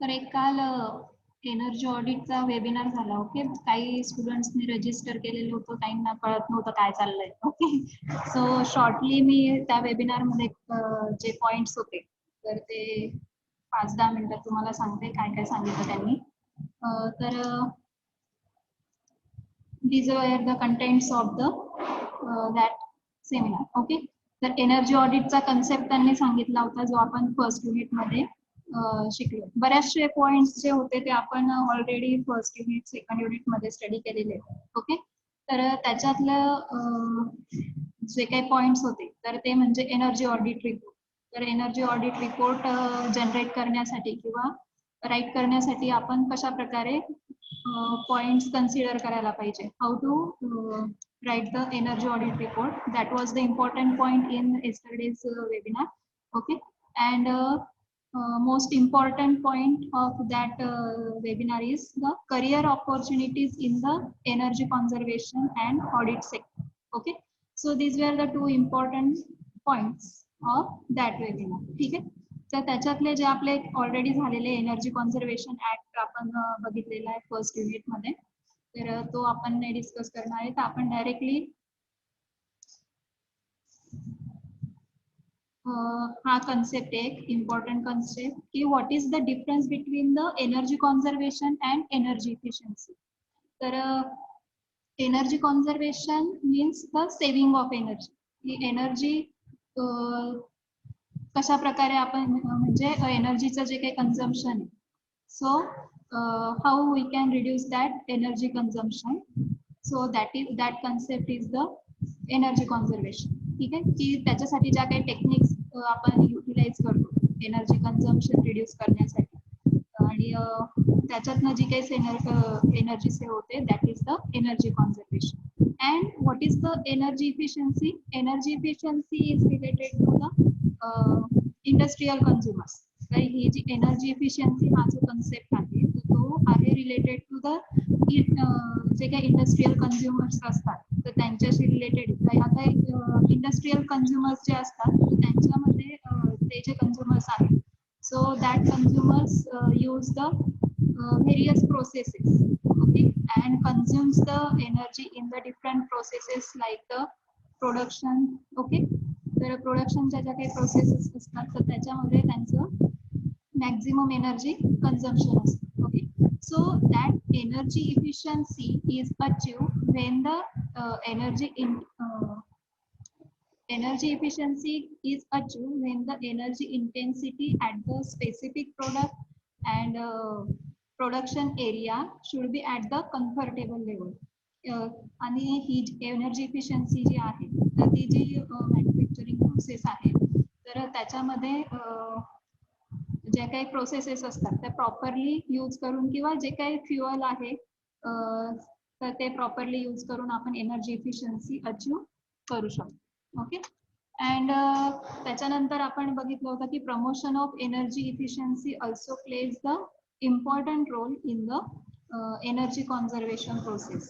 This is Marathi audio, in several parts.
तर एक काल एनर्जी ऑडिटचा वेबिनार झाला. ओके, काही स्टुडंट्सनी रजिस्टर केलेलं होतं, काहींना कळत नव्हतं काय चाललंय. ओके, सो शॉर्टली मी त्या वेबिनारमध्ये जे पॉइंट्स होते तर ते 5-10 मिनिटात तुम्हाला सांगते काय काय सांगितलं त्यांनी. तर these were the contents of the that seminar. Okay, तर एनर्जी ऑडिटचा कन्सेप्ट त्यांनी सांगितला होता जो आपण फर्स्ट युनिट मध्ये शिकलो. बरेचसे पॉइंट्स जे होते ते आपण already first unit second unit मध्ये स्टडी केलेले. ओके, तर त्याच्यातलं जे काही पॉइंट्स होते तर ते म्हणजे एनर्जी ऑडिट रिपोर्ट. तर एनर्जी ऑडिट रिपोर्ट जनरेट करण्यासाठी किंवा राईट करण्यासाठी आपण कशा प्रकारे पॉइंट्स कन्सिडर करायला पाहिजे. How to write the energy audit report. That was the important point in yesterday's webinar. Okay, and most important point of that webinar is the career opportunities in the energy conservation and audit sector. Okay, so these were the two important points of that webinar. ठीक आहे, तर त्याच्यातले जे आपले ऑलरेडी झालेले एनर्जी कॉन्झर्वेशन ऍक्ट आपण बघितलेला आहे फर्स्ट युनिट मध्ये, तर तो आपण नाही डिस्कस करणार आहे. तर आपण डायरेक्टली हा कन्सेप्ट एक इम्पॉर्टंट कन्सेप्ट की what is the difference between the energy conservation and energy efficiency. तर energy conservation means the saving of energy. ही एनर्जी कशा प्रकारे आपण म्हणजे एनर्जीचं जे काही कन्झम्पशन आहे, so how we can reduce that energy consumption. So that concept is the energy conservation. ठीक आहे, की त्याच्यासाठी ज्या काही टेक्निक्स आपण युटिलाइज करतो एनर्जी कन्झम्पशन रिड्यूस करण्यासाठी आणि त्याच्यातनं जी काही एनर्जी सेव्ह होते that is the energy conservation. and what is the energy efficiency? Energy efficiency is related to the industrial consumers. तर ही जी एनर्जी इफिशियन्सी हा जो कन्सेप्ट आहे तो आहे रिलेटेड टू द जे काही इंडस्ट्रियल कन्झ्युमर्स असतात तर त्यांच्याशी रिलेटेड. आता इंडस्ट्रियल कन्झ्युमर्स जे असतात तर त्यांच्यामध्ये ते जे कन्झ्युमर्स आहेत, so that consumers use the various processes, okay, and consumes the energy in the different processes like the production. Okay, तर प्रोडक्शनच्या ज्या काही प्रोसेसेस असतात तर त्याच्यामध्ये त्यांचं मॅक्झिमम एनर्जी कन्झम्पशन असतं. Okay, so that energy efficiency is achieve Wien the energy efficiency is achieved when the energy intensity at the specific product and production area should be at the comfortable level. आणि ही एनर्जी इफिशियन्सी जी आहे तर ती जी मॅन्युफॅक्चरिंग प्रोसेस आहे तर त्याच्यामध्ये ज्या काही प्रोसेसेस असतात त्या प्रॉपरली यूज करून किंवा जे काही फ्युअल आहे तर ते प्रॉपरली यूज करून आपण एनर्जी इफिशियन्सी अचीव करू शकतो. ओके, अँड त्याच्यानंतर आपण बघितलं होतं की promotion of energy efficiency also plays the important role in the energy conservation process.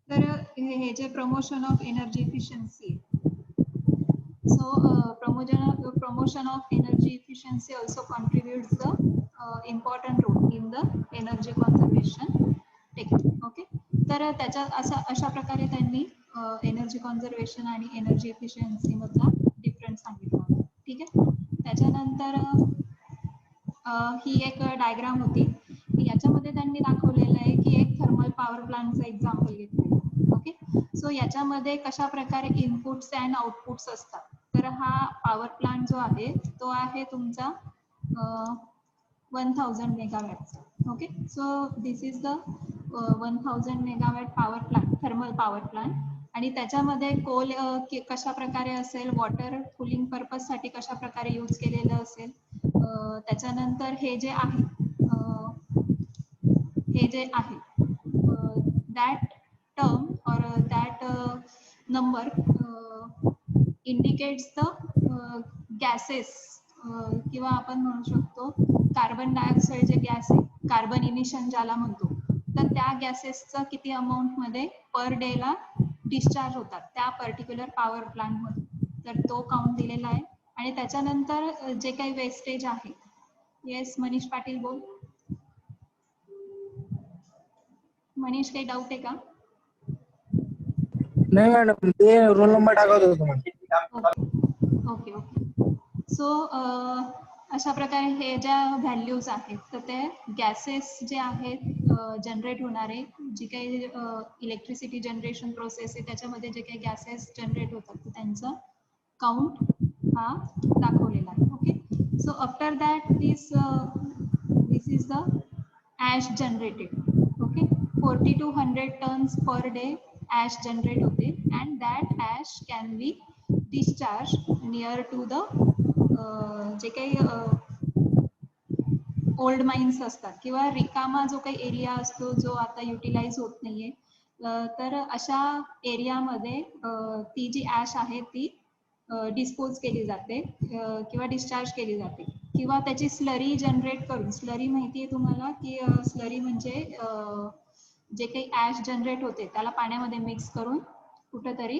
तर हे जे promotion of energy efficiency, so promotion of energy efficiency also contributes the important role in the energy conservation technique. Okay, तर त्याच्या अशा प्रकारे त्यांनी एनर्जी कॉन्झर्वेशन आणि एनर्जी इफिशियन्सी मधला डिफरन्स सांगितला. ठीक आहे, त्याच्यानंतर ही एक डायग्राम होती, याच्यामध्ये त्यांनी दाखवलेलं आहे की एक थर्मल पॉवर प्लांटचा एक्झाम्पल घेतलेलं. ओके, सो याच्यामध्ये कशा प्रकारे इनपुट्स अँड आउटपुट्स असतात. तर हा पॉवर प्लांट जो आहे तो आहे तुमचा 1000 मेगावॅटचा. Okay, so this is the 1000 megawatt power plant, thermal power plant. आणि त्याच्यामध्ये कोल कशा प्रकारे असेल, वॉटर कुलिंग पर्पज साठी कशा प्रकारे यूज केलेलं असेल. त्याच्यानंतर हे जे आहे that term or that number indicates the gases किंवा आपण म्हणू शकतो कार्बन डायऑक्साइड जे गॅस आहे, कार्बन इमिशन ज्याला म्हणतो, तर त्या गॅसेसचं किती अमाऊंट मध्ये पर डे ला डिस्चार्ज होतात त्या पर्टिक्युलर पॉवर प्लांट मध्ये, तर तो काउंट दिलेला आहे. आणि त्याच्यानंतर जे काही वेस्टेज आहे. येस मनीष पाटील बोल. मनीष काही डाऊट आहे का? नाही मॅडम, ते रोल नंबर टाकत होतो तुम्हाला. Okay okay. सो अशा प्रकारे हे ज्या व्हॅल्यूज आहेत, तर ते गॅसेस जे आहेत जनरेट होणारे, जी काही इलेक्ट्रिसिटी जनरेशन प्रोसेस आहे त्याच्यामध्ये जे काही गॅसेस जनरेट होतात, तर त्यांचं काउंट हा दाखवलेला आहे. Okay. So after that this is the ash generated. Okay. 40 to 100 tons per day ash generate होते, and that ash can be discharged near to the जे काही ओल्ड माइन्स असतात किंवा रिकामा जो काही एरिया असतो जो आता युटिलाइज होत नाहीये, तर अशा एरियामध्ये ती जी ॲश आहे ती डिस्पोज केली जाते किंवा डिस्चार्ज केली जाते, किंवा त्याची स्लरी जनरेट करून, स्लरी माहिती आहे तुम्हाला की स्लरी म्हणजे जे काही ॲश जनरेट होते त्याला पाण्यामध्ये मिक्स करून कुठेतरी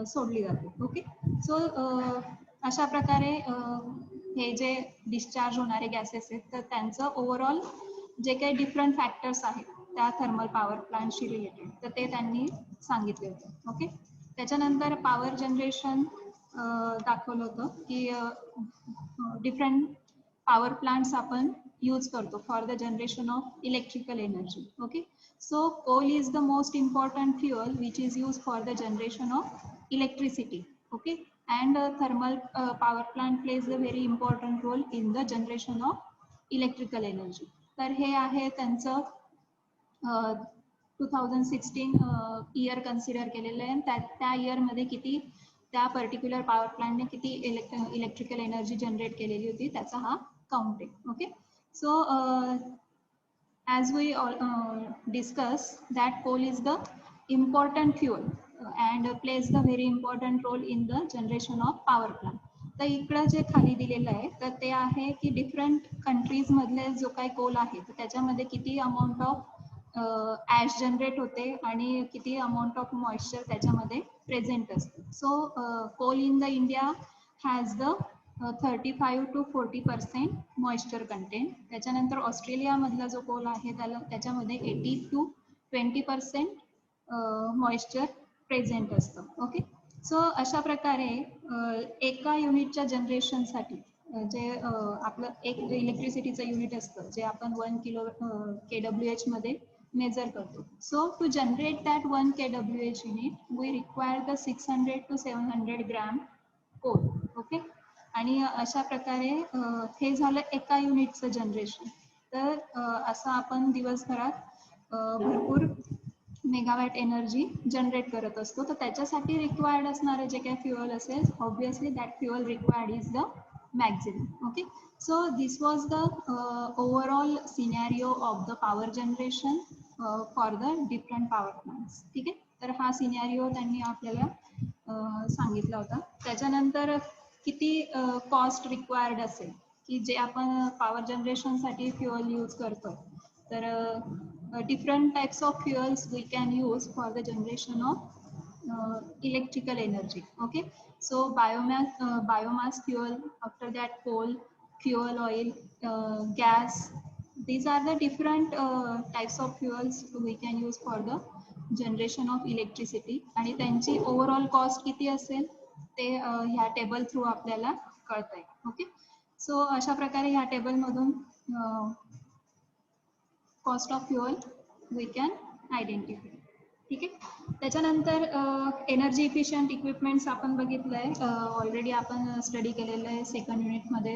सोडली जाते. ओके. सो अशा प्रकारे हे जे डिस्चार्ज होणारे गॅसेस आहेत, तर त्यांचं ओव्हरऑल जे काही डिफरंट फॅक्टर्स आहेत त्या थर्मल पॉवर प्लांटशी रिलेटेड, तर ते त्यांनी सांगितले होते. ओके. त्याच्यानंतर पॉवर जनरेशन दाखवलं होतं की डिफरंट पॉवर प्लांट्स आपण यूज करतो for the generation of electrical energy. Okay. So coal is the most important fuel which is use for the generation of electricity. Okay. And thermal power plant plays a very important role in the generation of electrical energy. तर हे आहे त्यांचं 2016 इयर कन्सिडर केलेलं आहे. त्या इयरमध्ये किती त्या पर्टिक्युलर पॉवर प्लांटने किती इलेक्ट्रिकल एनर्जी जनरेट केलेली होती त्याचा हा काउंट आहे. Okay. So as we discuss that coal is the important fuel and plays the very important role in the generation of power plant. तर इकडं जे खाली दिलेलं आहे तर ते आहे की डिफरंट कंट्रीज मधले जो काही कोल आहे तर त्याच्यामध्ये किती अमाऊंट ऑफ ॲश जनरेट होते आणि किती अमाऊंट ऑफ मॉइश्चर त्याच्यामध्ये प्रेझेंट असते. So coal in the India has the 35 to 40% moisture content. त्याच्यानंतर ऑस्ट्रेलियामधला जो कोल आहे त्याच्यामध्ये 80 to 20% मॉइश्चर प्रेझेंट असतं. ओके. सो अशा प्रकारे एका युनिटच्या जनरेशनसाठी जे आपलं एक इलेक्ट्रिसिटीचं युनिट असतं जे आपण 1 किलो KWH मध्ये मेजर करतो. So to generate that 1 KWH unit we require the 600 to 700 gram coal. Okay. आणि अशा प्रकारे हे झालं एका युनिटचं जनरेशन. तर असं आपण दिवसभरात भरपूर मेगावॅट एनर्जी जनरेट करत असतो. तर त्याच्यासाठी रिक्वायर्ड असणारे जे काही फ्युअल असेल, obviously that fuel required is the maximum. Okay. So this was the overall scenario of the power generation for the different power plants. ठीक आहे. तर हा सिनॅरिओ त्यांनी आपल्याला सांगितला होता. त्याच्यानंतर किती कॉस्ट रिक्वायर्ड असेल की जे आपण पॉवर जनरेशनसाठी फ्युअल यूज करतो, तर different types of fuels we can use for the generation of electrical energy. Okay. So biomass fuel, after that coal, fuel oil, gas, these are the different types of fuels we can use for the generation of electricity. आणि त्यांची ओव्हरऑल कॉस्ट किती असेल ते ह्या टेबल थ्रू आपल्याला कळतंय. ओके. सो अशा प्रकारे ह्या टेबलमधून cost of fuel we can identify. ठीक आहे. त्याच्यानंतर एनर्जी इफिशियंट इक्विपमेंट्स आपण बघितलं आहे, ऑलरेडी आपण स्टडी केलेलं आहे सेकंड युनिटमध्ये,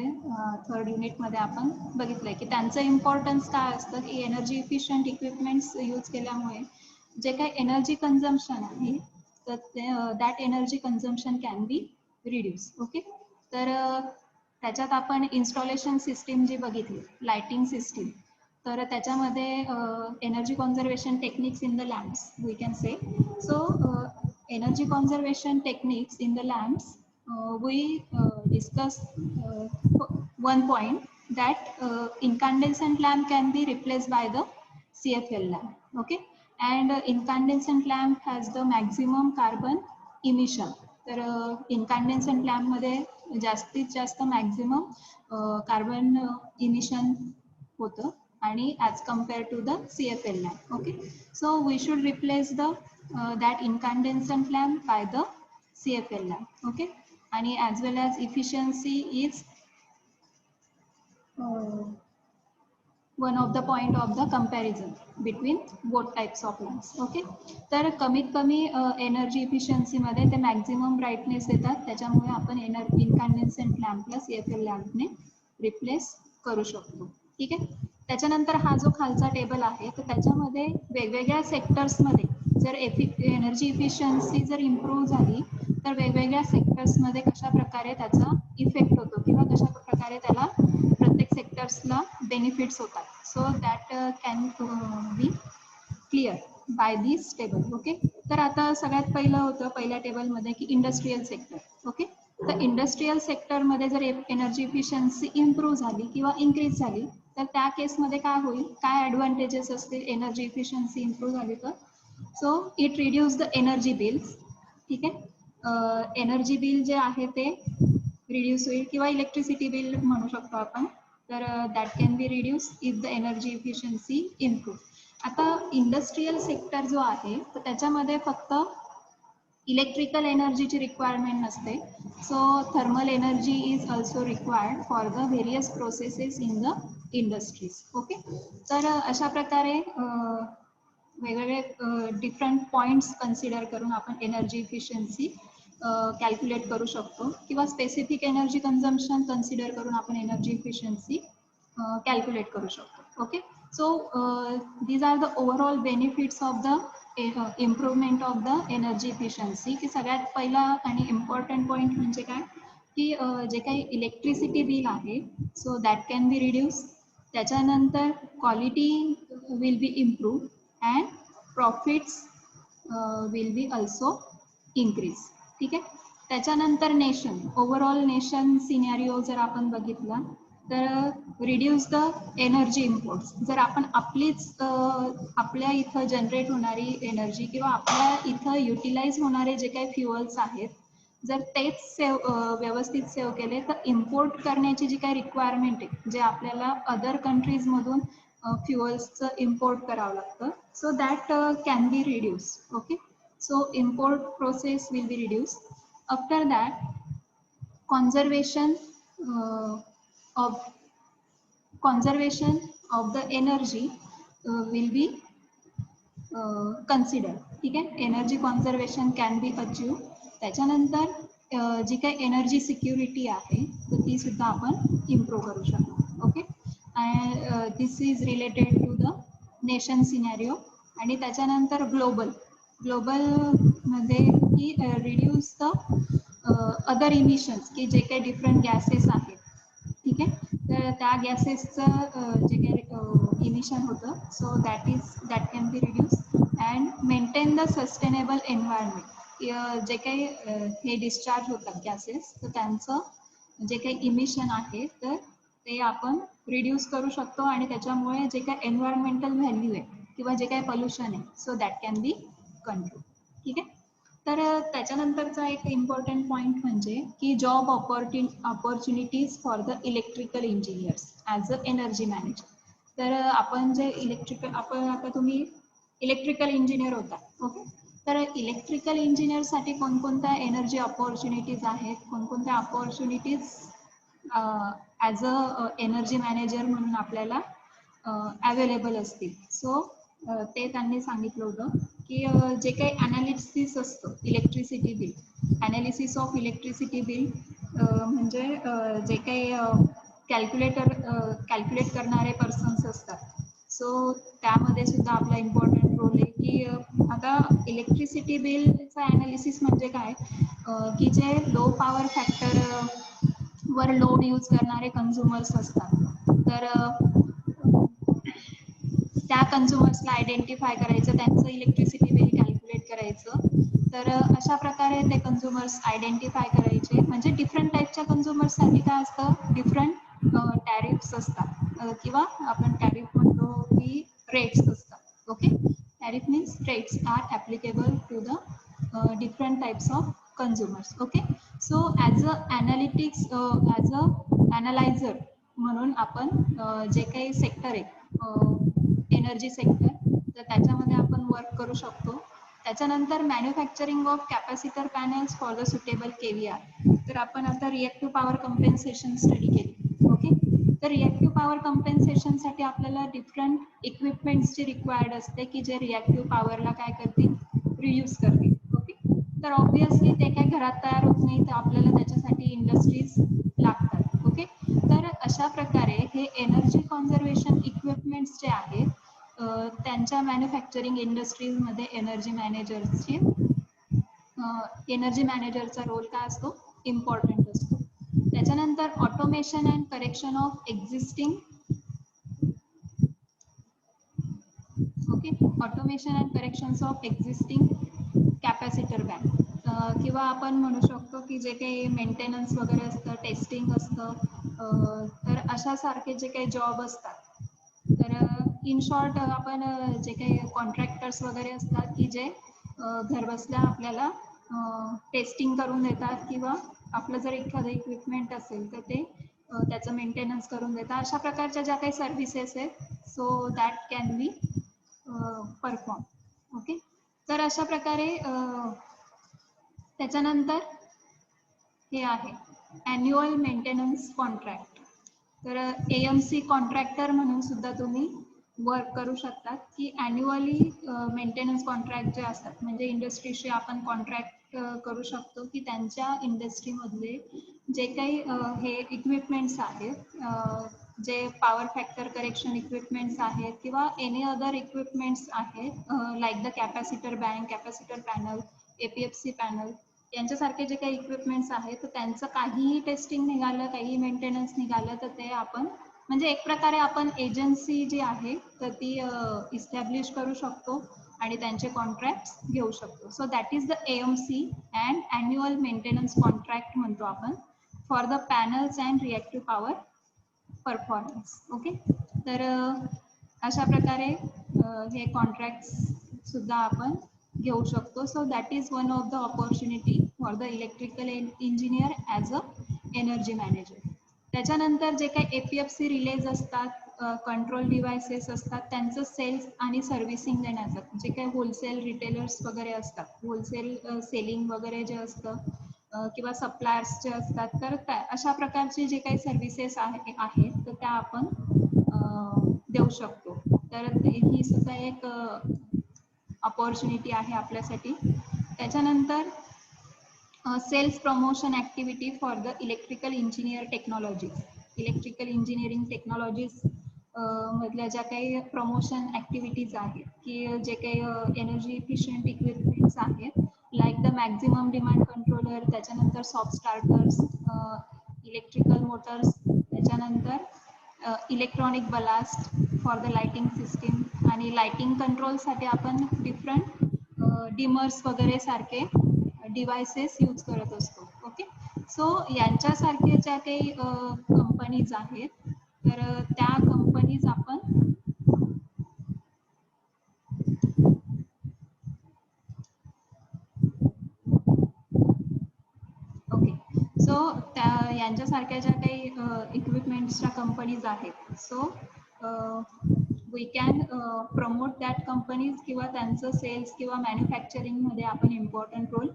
थर्ड युनिटमध्ये आपण बघितलं आहे की त्यांचं इम्पॉर्टन्स काय असतं की एनर्जी इफिशियंट इक्विपमेंट्स यूज केल्यामुळे जे काही एनर्जी कन्झम्पशन आहे तर that energy consumption can be reduce. Okay. तर त्याच्यात आपण इन्स्टॉलेशन सिस्टीम जी बघितली, लाइटिंग सिस्टीम, तर त्याच्यामध्ये energy conservation techniques in the lamps we can say. So energy conservation techniques in the lamps we discuss one point that incandescent lamp can be replaced by the CFL lamp. Okay. and incandescent lamp has the maximum carbon emission. तर incandescent lamp मध्ये जास्तीत जास्त मॅक्झिमम कार्बन इमिशन होतं आणि as compared to the CFL lamp. Okay, so we should replace the that incandescent lamp by the CFL lamp. Okay, आणि as well as efficiency is one of the point of the comparison between both types of lamps. Okay, तर कमीत कमी एनर्जी इफिशियन्सी मध्ये ते मॅक्झिमम ब्राईटनेस देतात, त्याच्यामुळे आपण इनकॅन्डेन्सेंट लॅम्पला CFL लॅम्पने रिप्लेस करू शकतो. ठीक आहे, त्याच्यानंतर हा जो खालचा टेबल आहे तर त्याच्यामध्ये वेगवेगळ्या सेक्टर्समध्ये जर एनर्जी इफिशियन्सी जर इम्प्रूव्ह झाली तर वेगवेगळ्या सेक्टर्समध्ये कशा प्रकारे त्याचा इफेक्ट होतो किंवा कशा प्रकारे त्याला प्रत्येक सेक्टर्सला बेनिफिट्स होतात. So that can be clear by this table. Okay, तर आता सगळ्यात पहिलं होतं पहिल्या टेबलमध्ये की इंडस्ट्रीयल सेक्टर. ओके, तर इंडस्ट्रीयल सेक्टरमध्ये जर एनर्जी इफिशियन्सी इम्प्रूव्ह झाली किंवा इन्क्रीज झाली तर त्या केसमध्ये काय होईल, काय ॲडव्हान्टेजेस असतील एनर्जी इफिशियन्सी इम्प्रूव्ह झाली तर. So it reduce the energy bills. ठीक आहे, एनर्जी बिल जे आहे ते रिड्यूस होईल किंवा इलेक्ट्रिसिटी बिल म्हणू शकतो आपण. तर that can be reduce if the energy efficiency improve. आता इंडस्ट्रीयल सेक्टर जो आहे तर त्याच्यामध्ये फक्त इलेक्ट्रिकल एनर्जीची रिक्वायरमेंट नसते. So thermal energy is also required for the various processes in the industries. Okay, तर अशा प्रकारे वेगवेगळे डिफरंट पॉईंट्स कन्सिडर करून आपण एनर्जी इफिशियन्सी कॅल्क्युलेट करू शकतो किंवा स्पेसिफिक एनर्जी कन्झम्पशन कन्सिडर करून आपण एनर्जी इफिशियन्सी कॅल्क्युलेट करू शकतो. Okay, so these are the overall benefits of the improvement of the energy efficiency. की सगळ्यात पहिला आणि इम्पॉर्टंट पॉईंट म्हणजे काय की जे काही इलेक्ट्रिसिटी बिल आहे so that can be reduce. त्याच्यानंतर quality will be improve and profits will be also increase. ठीक आहे, त्याच्यानंतर नेशन ओव्हरऑल नेशन सिनॅरिओ जर आपण बघितला तर रिड्यूस द एनर्जी इम्पोर्ट्स. जर आपण आपल्या इथं जनरेट होणारी एनर्जी किंवा आपल्या इथं युटिलाइज होणारे जे काही फ्युअल्स आहेत जर तेच व्यवस्थित सेव्ह केले तर इम्पोर्ट करण्याची जी काही रिक्वायरमेंट आहे जे आपल्याला अदर कंट्रीजमधून फ्युअल्सचं इम्पोर्ट करावं लागतं so that can be reduce. Okay, so import process will be reduced. After that conservation of the energy will be considered. ठीक आहे, energy conservation can be achieve. त्याच्यानंतर जी काही एनर्जी सिक्युरिटी आहे तर ती सुद्धा आपण इम्प्रूव्ह करू शकतो. Okay, and this is related to the nation scenario. आणि त्याच्यानंतर ग्लोबल मध्ये की रिड्यूस द अदर इमिशन्स की जे काही डिफरंट गॅसेस आहेत. ठीक आहे, तर त्या गॅसेसचं जे काही इमिशन होतं so that can be reduce and maintain the sustainable environment. जे काही हे डिस्चार्ज होतात गॅसेस तर त्यांचं जे काही इमिशन आहे तर ते आपण रिड्यूस करू शकतो आणि त्याच्यामुळे जे काही एन्व्हायरमेंटल व्हॅल्यू आहे किंवा जे काही पोल्युशन आहे so that can B control. ठीक आहे, तर त्याच्यानंतरचा एक इम्पॉर्टंट पॉईंट म्हणजे की job opportunities for the electrical engineers as a energy manager. तर आपण जे आपण आता तुम्ही इलेक्ट्रिकल इंजिनियर होता. ओके, तर इलेक्ट्रिकल इंजिनियरसाठी कोणकोणत्या एनर्जी ऑपॉर्च्युनिटीज आहेत, कोणकोणत्या opportunities as a energy manager म्हणून आपल्याला अवेलेबल असतील. सो ते त्यांनी सांगितलं होतं की जे काही ॲनालिसिस असतं electricity bill, analysis of electricity bill म्हणजे जे काही कॅल्क्युलेट करणारे पर्सन्स असतात. सो त्यामध्ये सुद्धा आपला इम्पॉर्टंट रोल आहे की आता इलेक्ट्रिसिटी बिलचा ॲनालिसिस म्हणजे काय की जे लो पॉवर फॅक्टर वर लोड यूज करणारे कन्झ्युमर्स असतात तर त्या कन्झ्युमर्सला आयडेंटिफाय करायचं, त्यांचं इलेक्ट्रिसिटी बिल कॅल्क्युलेट करायचं. तर अशा प्रकारे ते कन्झ्युमर्स आयडेंटिफाय करायचे. म्हणजे डिफरंट टाईपच्या कन्झ्युमर्ससाठी काय असतं डिफरंट टॅरिफ्स असतात किंवा आपण टॅरिफ म्हणतो की रेट्स असतात. Okay, Tariff means rates are applicable to the different types of consumers. Okay, so as a analytics, as a analyzer म्हणून आपण जे काही सेक्टर आहे एनर्जी सेक्टर, तर त्याच्यामध्ये आपण वर्क करू शकतो. त्याच्यानंतर manufacturing of capacitor panels for the suitable KVR. तर आपण आता रिएक्टिव्ह पॉवर कम्पेन्सेशन स्टडी केली. ओके, तर रिएक्टिव्ह पॉवर कम्पेन्सेशन साठी आपल्याला डिफरंट इक्विपमेंट्सची रिक्वायर्ड असते की जे रिएक्टिव्ह पॉवरला काय करतील, रिड्यूस करतील. ओके, तर ऑब्विसली ते काय घरात तयार होत नाही, तर आपल्याला त्याच्यासाठी इंडस्ट्रीज लागतात. ओके, तर अशा प्रकारे हे एनर्जी कॉन्झर्वेशन इक्विपमेंट्स जे आहेत त्यांच्या मॅन्युफॅक्चरिंग इंडस्ट्रीजमध्ये एनर्जी मॅनेजरचा रोल काय असतो, इम्पॉर्टंट असतो. त्याच्यानंतर automation and correction of existing, okay, automation and corrections of existing capacitor bank, किंवा आपण म्हणू शकतो की जे काही मेंटेनन्स वगैरे असतं, टेस्टिंग असतं, तर अशा सारखे जे काही जॉब असतात, तर इन शॉर्ट आपण जे काही कॉन्ट्रॅक्टर्स वगैरे असतात की जे घर बसल्या आपल्याला टेस्टिंग करून देतात, किंवा आपलं जर एखादं इक्विपमेंट असेल तर ते त्याचं मेंटेनन्स करून देतात. अशा प्रकारच्या ज्या काही सर्व्हिसेस आहेत, so that can be perform. Okay, तर अशा प्रकारे त्याच्यानंतर हे आहे ॲन्युअल मेंटेनन्स कॉन्ट्रॅक्ट. तर AMC कॉन्ट्रॅक्टर म्हणून सुद्धा तुम्ही वर्क करू शकतात की ॲन्युअली मेंटेनन्स कॉन्ट्रॅक्ट जे असतात, म्हणजे इंडस्ट्रीशी आपण कॉन्ट्रॅक्ट करू शकतो की त्यांच्या इंडस्ट्रीमधले जे काही हे इक्विपमेंट्स आहेत, जे पॉवर फॅक्टर करेक्शन इक्विपमेंट्स आहेत किंवा एनी अदर इक्विपमेंट्स आहेत, like the capacitor bank, capacitor panel, APFC panel, यांच्यासारखे जे काही इक्विपमेंट्स आहेत, तर त्यांचं काहीही टेस्टिंग निघालं, काहीही मेंटेनन्स निघालं, तर ते आपण म्हणजे एक प्रकारे आपण एजन्सी जी आहे तर ती इस्टॅब्लिश करू शकतो आणि त्यांचे कॉन्ट्रॅक्ट्स घेऊ शकतो. So that is the AMC and annual maintenance contract म्हणतो आपण for the panels and reactive power performance. Okay, तर अशा प्रकारे हे कॉन्ट्रॅक्ट्स सुद्धा आपण घेऊ शकतो. So that is one of the opportunity for the electrical engineer as a energy manager. त्याच्यानंतर जे काही APFC रिलेज असतात, कंट्रोल डिव्हायसेस असतात, त्यांचं सेल्स आणि सर्व्हिसिंग देण्याचं जे काही होलसेल रिटेलर्स वगैरे असतात, होलसेल सेलिंग वगैरे जे असतं किंवा सप्लायर्स जे असतात, तर अशा प्रकारचे जे काही सर्व्हिसेस आहेत तर त्या आपण देऊ शकतो. तर ही सुद्धा एक अपॉर्च्युनिटी आहे आपल्यासाठी. त्याच्यानंतर sales promotion activity for the electrical engineer technologies. Electrical engineering technologies मधल्या ज्या काही प्रमोशन ॲक्टिव्हिटीज आहेत की जे काही एनर्जी इफिशियंट इक्विपमेंट्स आहेत, like the maximum demand controller, त्याच्यानंतर सॉफ्ट स्टार्टर्स, इलेक्ट्रिकल मोटर्स, त्याच्यानंतर electronic ballast for the lighting system, आणि लाइटिंग कंट्रोलसाठी आपण डिफरंट डिमर्स वगैरे सारखे डिव्हायसेस यूज करत असतो. ओके, सो यांच्यासारखे ज्या काही कंपनीज आहेत, तर त्या कंपनीज आपण ओके, सो यांच्यासारख्या ज्या काही इक्विपमेंट्सच्या कंपनीज आहेत, so we can promote that companies किंवा त्यांचं सेल्स किंवा मॅन्युफॅक्चरिंगमध्ये आपण इम्पॉर्टंट रोल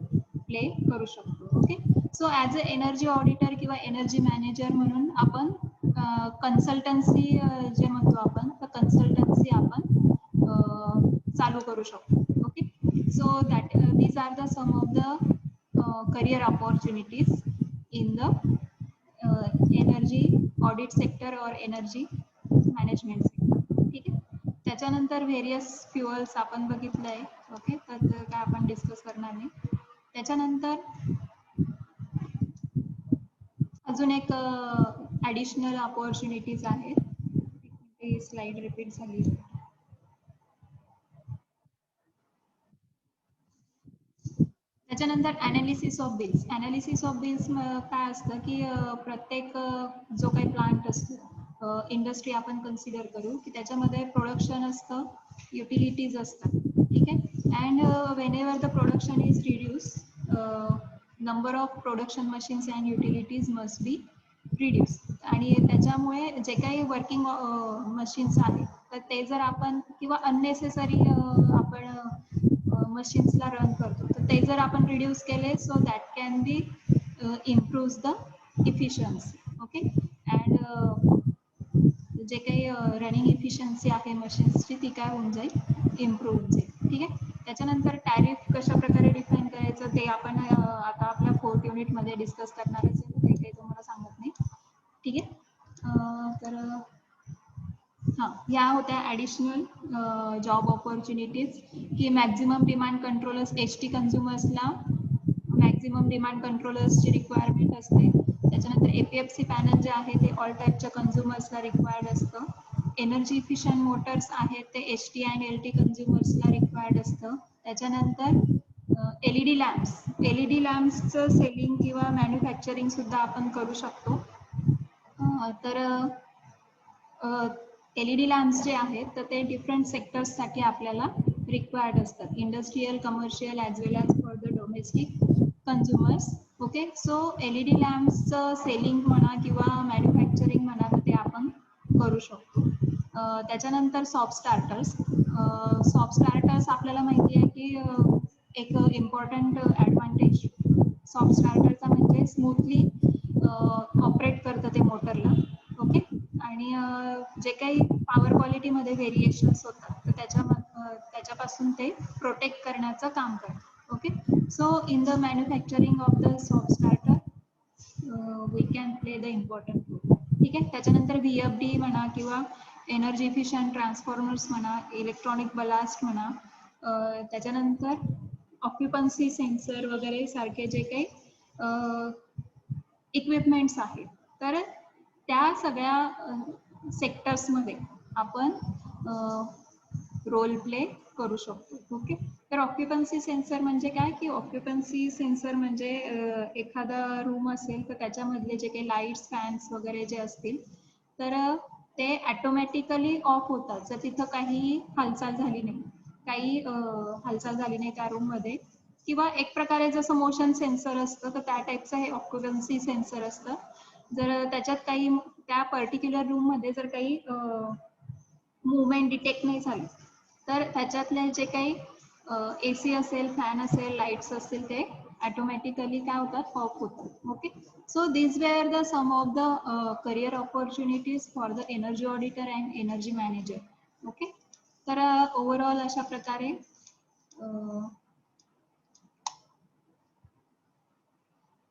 प्ले करू शकतो. Okay, so as a energy auditor किंवा एनर्जी मॅनेजर म्हणून आपण कन्सल्टन्सी जे म्हणतो आपण, तर कन्सल्टन्सी आपण चालू करू शकतो. Okay, so that these are the some of the career opportunities in the energy audit sector or energy management sector. ठीक आहे, त्याच्यानंतर व्हेरियस फ्युअल्स आपण बघितलंय. ओके, तर काय आपण डिस्कस करणार नाही. त्याच्यानंतर अजून एक ॲडिशनल अपॉर्च्युनिटीज आहेत. स्लाइड रिपीट झाली. त्याच्यानंतर analysis of bills. Analysis of bills काय असतं की प्रत्येक जो काही प्लांट असतो, इंडस्ट्री आपण कन्सिडर करू की त्याच्यामध्ये प्रोडक्शन असतं, युटिलिटीज असतात, ठीक आहे. And whenever the production is reduced, number of production machines and utilities must be reduced. आणि त्याच्यामुळे जे काही वर्किंग मशीन्स आहेत तर ते जर आपण किंवा अननेसेसरी आपण मशीन्सला रन करतो तर ते जर आपण रिड्यूस केले so that can B improve the efficiency. Okay. And जे काही रनिंग इफिशियन्सी आहे मशीन्सची ती काय होऊन जाईल, इम्प्रूव्ह होऊन जाईल. ठीक आहे. त्याच्यानंतर टॅरिफ कशा प्रकारे डिफाईन करायचं ते आपण आता आपल्या 4th युनिटमध्ये डिस्कस करणारच आहे, ते काही तुम्हाला सांगत नाही. ठीक आहे. तर हां, ह्या होत्या ॲडिशनल जॉब ऑपॉर्च्युनिटीज की मॅक्झिमम डिमांड कंट्रोलर्स HT कन्झ्युमर्सला मॅक्झिमम डिमांड कंट्रोलर्सची रिक्वायरमेंट असते. त्याच्यानंतर APFC पॅनल जे आहे ते ऑल टाईपच्या कन्झ्युमर्सला रिक्वायर्ड असतं. एनर्जी इफिशियंट मोटर्स आहेत ते HT अँड LT कन्झ्युमर्सला रिक्वायर्ड असतं. त्याच्यानंतर LED लॅम्प्सचं सेलिंग किंवा मॅन्युफॅक्चरिंग सुद्धा आपण करू शकतो. तर LED लॅम्प्स जे आहेत तर ते डिफरंट सेक्टर्ससाठी आपल्याला रिक्वायर्ड असतात, industrial, commercial as well as for the domestic consumers. Okay. So LED लॅम्प्सचं सेलिंग म्हणा किंवा मॅन्युफॅक्चरिंग म्हणा तर ते आपण करू शकतो. त्याच्यानंतर सॉफ्ट स्टार्टर्स आपल्याला माहिती आहे की एक इम्पॉर्टंट ॲडव्हान्टेज सॉफ्ट स्टार्टरचा म्हणजे स्मूथली ऑपरेट करतं ते मोटरला. ओके. आणि जे काही पॉवर क्वालिटीमध्ये व्हेरिएशन्स होतात तर त्याच्यापासून ते प्रोटेक्ट करण्याचं काम करतं. Okay. So in the manufacturing of the soft starter we can play the important role. ठीक आहे. त्याच्यानंतर VFD म्हणा किंवा एनर्जी इफिशियंट ट्रान्सफॉर्मर्स म्हणा, इलेक्ट्रॉनिक बलास्ट म्हणा, त्याच्यानंतर ऑक्युपन्सी सेन्सर वगैरे सारखे जे काही इक्विपमेंट्स आहेत तर त्या सगळ्या सेक्टर्समध्ये आपण रोल प्ले करू शकतो. ओके. तर ऑक्युपन्सी सेन्सर म्हणजे काय की ऑक्युपन्सी सेन्सर म्हणजे एखादा रूम असेल तर त्याच्यामधले जे काही लाईट्स, फॅन्स वगैरे जे असतील तर ते ॲटोमॅटिकली ऑफ होतात जर तिथं काही हालचाल झाली नाही त्या रूममध्ये, किंवा एक प्रकारे जसं मोशन सेन्सर असतं तर त्या टाईपचं हे ऑक्युपन्सी सेन्सर असतं. जर त्याच्यात काही त्या पर्टिक्युलर रूममध्ये जर काही मुवमेंट डिटेक्ट नाही झाली तर त्याच्यातले जे काही AC असेल, फॅन असेल, लाईट्स असतील ते ऑटोमॅटिकली काय होतात, ऑफ होतात. Okay. So this were the some of the career opportunities for the energy auditor and energy manager. Okay. तर ओव्हरऑल अशा प्रकारे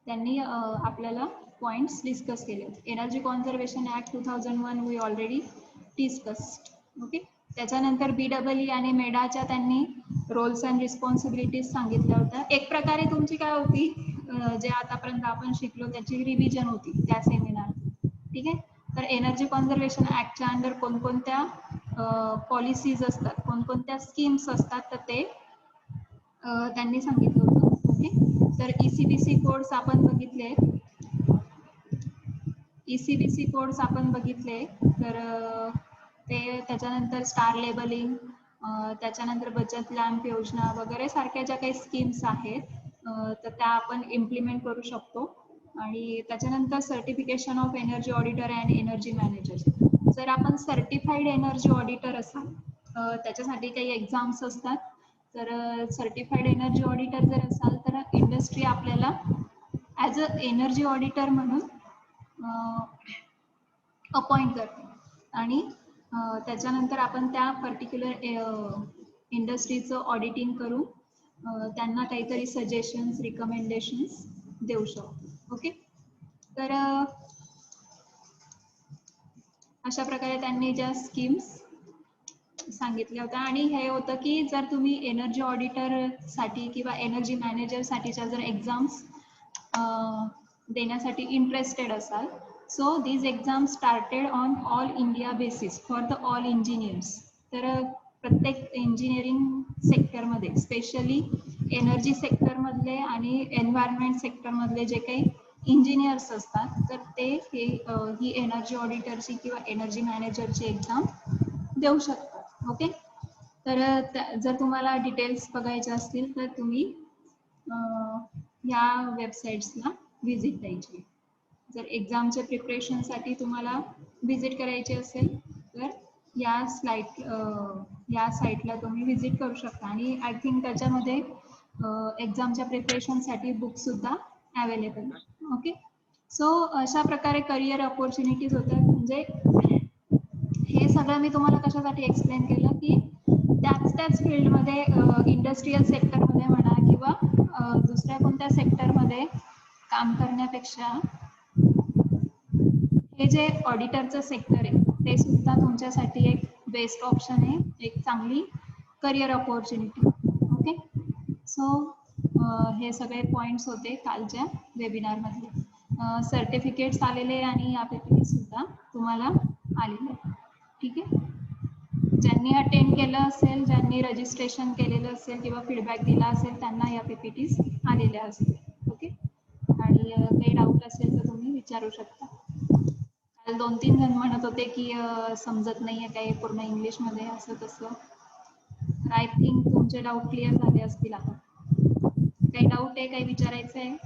त्यांनी आपल्याला पॉइंट्स डिस्कस केले. Energy conservation act 2001 we already discussed. Okay. त्याच्यानंतर BEE आणि मेडाच्या त्यांनी रोल्स अँड रिस्पॉन्सिबिलिटीज सांगितल्या होत्या. एक प्रकारे तुमची काय होती, जे आतापर्यंत आपण शिकलो त्याची रिव्हिजन होती त्या सेमिनार. ठीक आहे. तर एनर्जी कॉन्झर्वेशन ॲक्टच्या अंडर कोणकोणत्या पॉलिसीज असतात, कोणकोणत्या स्कीम्स असतात तर ते त्यांनी सांगितलं होतं. ओके. तर ECBC कोड्स आपण बघितले, तर ते त्याच्यानंतर स्टार लेबलिंग, त्याच्यानंतर बचत लॅम्प योजना वगैरे सारख्या ज्या काही स्कीम्स आहेत तर त्या आपण इम्प्लिमेंट करू शकतो. आणि त्याच्यानंतर certification of energy auditor and energy manager. जर आपण सर्टिफाईड एनर्जी ऑडिटर असाल त्याच्यासाठी काही एक्झाम्स असतात. तर सर्टिफाईड एनर्जी ऑडिटर जर असाल तर इंडस्ट्री आपल्याला ॲज अ एनर्जी ऑडिटर म्हणून अपॉइंट करते आणि त्याच्यानंतर आपण त्या पर्टिक्युलर इंडस्ट्रीचं ऑडिटिंग करून त्यांना काहीतरी सजेशन्स, रिकमेंडेशन्स देऊ शकतो. ओके. तर अशा प्रकारे त्यांनी ज्या स्कीम्स सांगितल्या होत्या. आणि हे होतं की जर तुम्ही एनर्जी ऑडिटरसाठी किंवा एनर्जी मॅनेजरसाठीच्या जर एक्झाम्स देण्यासाठी इंटरेस्टेड असाल, so these exams started on all India basis for the all engineers. तर प्रत्येक इंजिनिअरिंग सेक्टरमध्ये, स्पेशली एनर्जी सेक्टरमधले आणि एन्व्हायरमेंट सेक्टरमधले जे काही इंजिनियर्स असतात तर ते ही एनर्जी ऑडिटरची किंवा एनर्जी मॅनेजरची एक्झाम देऊ शकतात. ओके. तर जर तुम्हाला डिटेल्स बघायचे असतील तर तुम्ही या वेबसाईट्सला व्हिजिट द्यायची. जर एक्झामच्या प्रिपरेशनसाठी तुम्हाला व्हिजिट करायची असेल तर या साईटला तुम्ही व्हिजिट करू शकता. आणि आय थिंक त्याच्यामध्ये एक्झामच्या प्रिपरेशनसाठी बुकसुद्धा अवेलेबल. ओके. सो अशा प्रकारे करिअर ऑपॉर्च्युनिटीज होतात. म्हणजे हे सगळं मी तुम्हाला कशासाठी एक्सप्लेन केलं की त्याच फील्डमध्ये इंडस्ट्रीयल सेक्टरमध्ये म्हणा किंवा दुसऱ्या कोणत्या सेक्टरमध्ये काम करण्यापेक्षा हे जे ऑडिटरचं सेक्टर आहे ते सुद्धा तुमच्यासाठी एक बेस्ट ऑप्शन आहे, एक चांगली करिअर ऑपॉर्च्युनिटी. ओके. सो हे सगळे पॉईंट्स होते कालच्या वेबिनारमधले. सर्टिफिकेट्स आलेले आणि या PPT सुद्धा तुम्हाला आलेले. ठीक आहे. ज्यांनी अटेंड केलं असेल, ज्यांनी रजिस्ट्रेशन केलेलं असेल किंवा फीडबॅक दिला असेल त्यांना या PPTs आलेल्या असतील. ओके. आणि काही डाऊट असेल तर तुम्ही विचारू शकता. काल 2-3 जण म्हणत होते की समजत नाहीये काही पूर्ण इंग्लिशमध्ये असं तसं. आय थिंक तुमचे डाऊट क्लिअर झाले असतील आता. काही डाऊट आहे, काही विचारायचं आहे?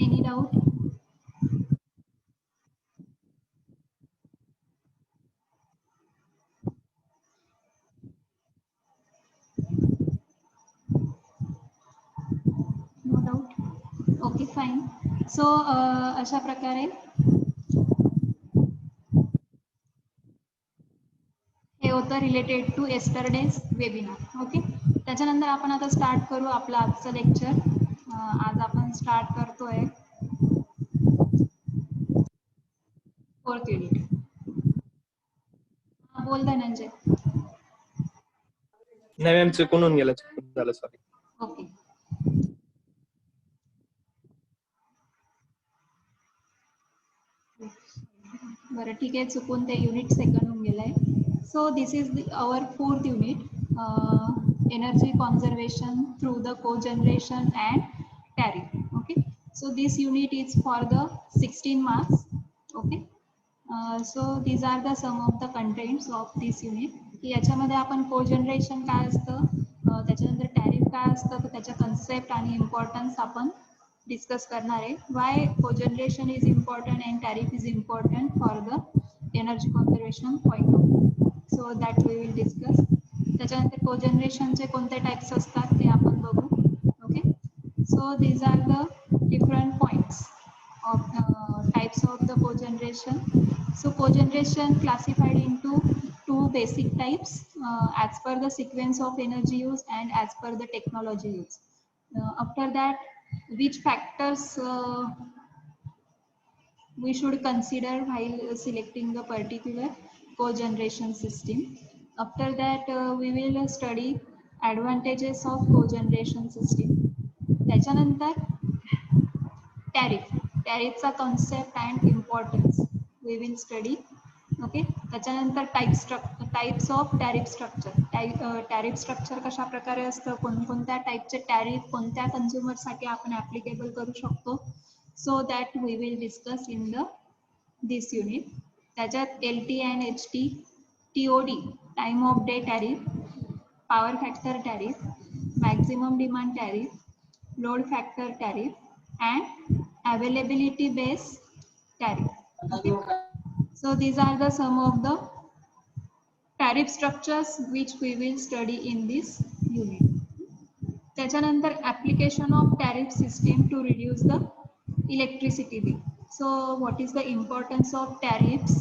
Any doubt? No doubt. Okay fine. So अशा प्रकारे हे होतं related to yesterday's webinar. Okay. त्याच्यानंतर आपण आता स्टार्ट करू आपलं आजचं लेक्चर. आज आपण स्टार्ट करतोय 4th युनिट. बोल धनंजय. नाही मॅम, चुकून होऊन गेलं, चुकून झालं, सॉरी. ओके. बरं ठीक आहे, चुकून ते युनिट सेकंड होऊन गेलंय. So this is our 4th unit, energy conservation through the cogeneration and tariff. Okay. So this unit is for the 16 marks. Okay. So these are the some of the contents of this unit. की याच्यामध्ये आपण कोजनरेशन काय असतं, त्याच्यानंतर टॅरिफ काय असतं, तर त्याच्या कन्सेप्ट आणि इम्पॉर्टन्स आपण डिस्कस करणार आहे. Why cogeneration is important and tariff is important for the energy conservation point of view. So that we will discuss. त्याच्यानंतर कोजनरेशनचे कोणते टाईप्स असतात ते आपण बघू. Okay. So these are the different points of types of the cogeneration. So cogeneration classified into two basic types as per the sequence of energy use and as per the technology use. After that, which factors we should consider while selecting the particular cogeneration system. After that, we will study advantages of cogeneration system. त्याच्यानंतर टॅरिफचा concept and importance we will study. Okay. त्याच्यानंतर types of tariff structure. Tariff structure कशा प्रकारे असतं, कोणकोणत्या टाईपचे टॅरिफ कोणत्या कन्झ्युमरसाठी आपण ॲप्लिकेबल करू शकतो. So that we will discuss in this unit. त्याच्यात LT and HT, TOD time of day tariff, power factor tariff, maximum demand tariff, load factor tariff and availability based tariff. Okay. So these are the some of the tariff structures which we will study in this unit. त्याच्यानंतर application of tariff system to reduce the electricity bill. So what is the importance of tariffs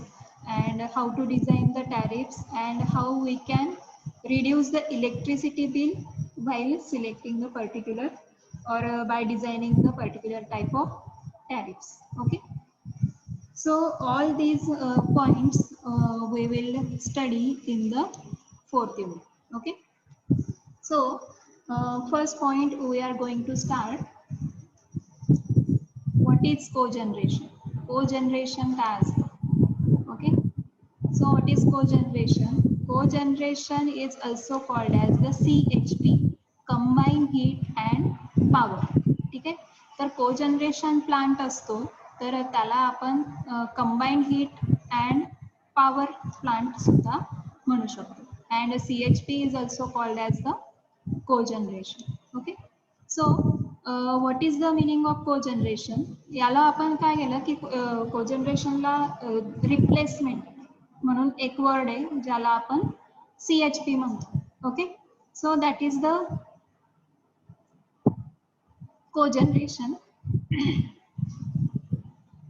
and how to design the tariffs and how we can reduce the electricity bill while selecting the particular or by designing the particular type of tariffs. Okay. So all these points we will study in the 4th unit. Okay. So first point we are going to start. What is cogeneration? Cogeneration काय असतं? Okay. So what is cogeneration? Cogeneration is also called as the CHP, combined heat and power. ठीक आहे. तर कोजनरेशन प्लांट असतो तर त्याला आपण combined heat and power plant सुद्धा म्हणू शकतो. And CHP is also called as the cogeneration. Okay, so what is the meaning of cogeneration? याला आपण काय केलं की कोजनरेशनला रिप्लेसमेंट म्हणून एक वर्ड आहे ज्याला आपण CHP म्हणतो. Okay, so that is the cogeneration.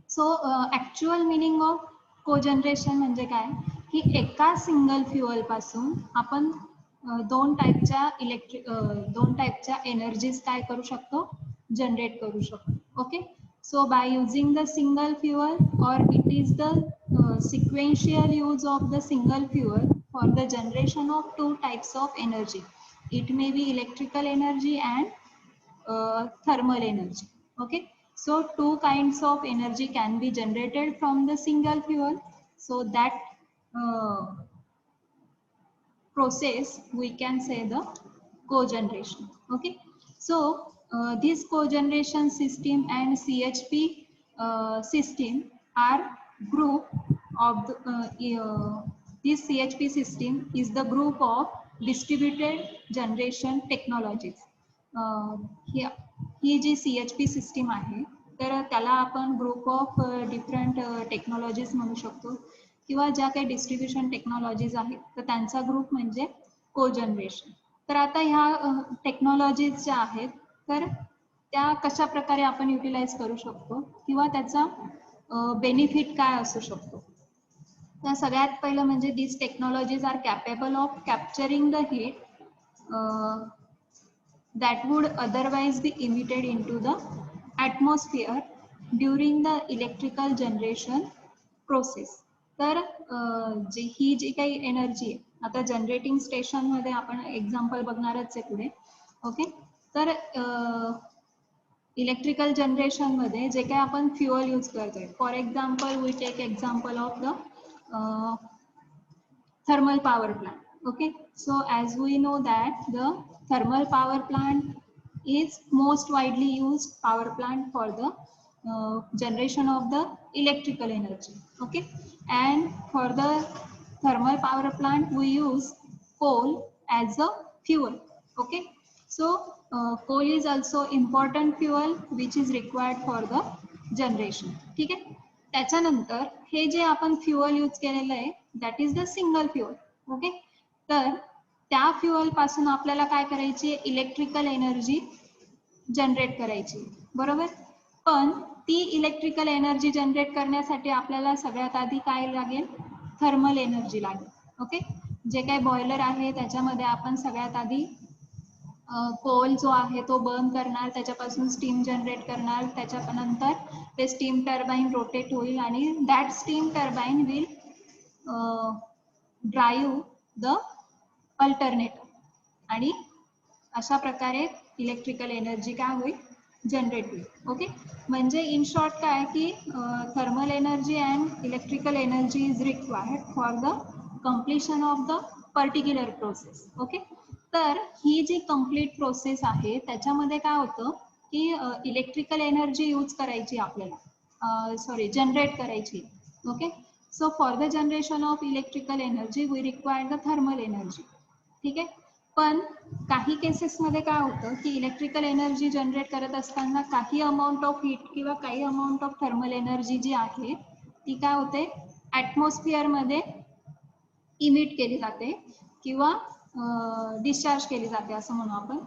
So actual meaning of cogeneration म्हणजे काय की एका सिंगल फ्युअल पासून आपण दोन टाईपच्या एनर्जीज काय करू शकतो, जनरेट करू शकतो. Okay, so by using the single fuel or it is the sequential use of the single fuel for the generation of two types of energy. It may be electrical energy and thermal energy. Okay, so two kinds of energy can be generated from the single fuel, so that process we can say the cogeneration. Okay, so this cogeneration system and CHP system are group of this CHP system is the group of distributed generation technologies. ही जी CHP सिस्टीम आहे तर त्याला आपण ग्रुप ऑफ डिफरंट टेक्नॉलॉजीज म्हणू शकतो किंवा ज्या काही डिस्ट्रीब्युशन टेक्नॉलॉजीज आहेत तर त्यांचा ग्रुप म्हणजे कोजनरेशन. तर आता ह्या टेक्नॉलॉजीज ज्या आहेत तर त्या कशा प्रकारे आपण युटिलाइज करू शकतो किंवा त्याचा बेनिफिट काय असू शकतो. तर सगळ्यात पहिलं म्हणजे these technologies are capable of capturing the heat that would otherwise be emitted into the atmosphere during the electrical generation process. तर ही जी काही एनर्जी आहे आता जनरेटिंग स्टेशन मध्ये आपण एक्झाम्पल बघणारच आहे पुढे. ओके, तर इलेक्ट्रिकल जनरेशन मध्ये जे काही आपण फ्युअल यूज करतोय, for example we take example of the thermal power plant. Okay, so as we know that the thermal power plant is most widely used power plant for the generation of the electrical energy. Okay, and for the thermal power plant we use coal as a fuel. Okay, so coal is also important fuel which is required for the generation. ठीक आहे, त्याच्यानंतर हे जे आपण फ्युअल यूज केलेलं आहे that is the single fuel. Okay, तर त्या फ्युअल पासून आपल्याला काय करायची, इलेक्ट्रिकल एनर्जी जनरेट करायची, बरोबर. पण ती इलेक्ट्रिकल एनर्जी जनरेट करण्यासाठी आपल्याला सगळ्यात आधी काय लागेल, थर्मल एनर्जी लागेल. ओके, जे काही बॉयलर आहे त्याच्यामध्ये आपण सगळ्यात आधी कोल जो आहे तो बर्न करणार, त्याच्यापासून स्टीम जनरेट करणार, त्याच्यानंतर ते स्टीम टर्बाईन रोटेट होईल आणि that steam turbine will drive the alternator आणि अशा प्रकारे इलेक्ट्रिकल एनर्जी काय होईल, जनरेट होईल. ओके, म्हणजे इन शॉर्ट काय की thermal energy and electrical energy is required for the completion of the particular process. Okay, तर ही जी कंप्लीट प्रोसेस आहे त्याच्यामध्ये काय होतं की इलेक्ट्रिकल एनर्जी यूज करायची आपल्याला, जनरेट करायची. Okay, so for the generation of electrical energy we require the thermal energy. ठीक आहे, पण काही केसेसमध्ये काय होतं की इलेक्ट्रिकल एनर्जी जनरेट करत असताना काही अमाऊंट ऑफ हीट किंवा काही अमाऊंट ऑफ थर्मल एनर्जी जी आहे ती काय होते, ॲटमॉस्फिअरमध्ये इमिट केली जाते किंवा डिस्चार्ज केली जाते असं म्हणू आपण.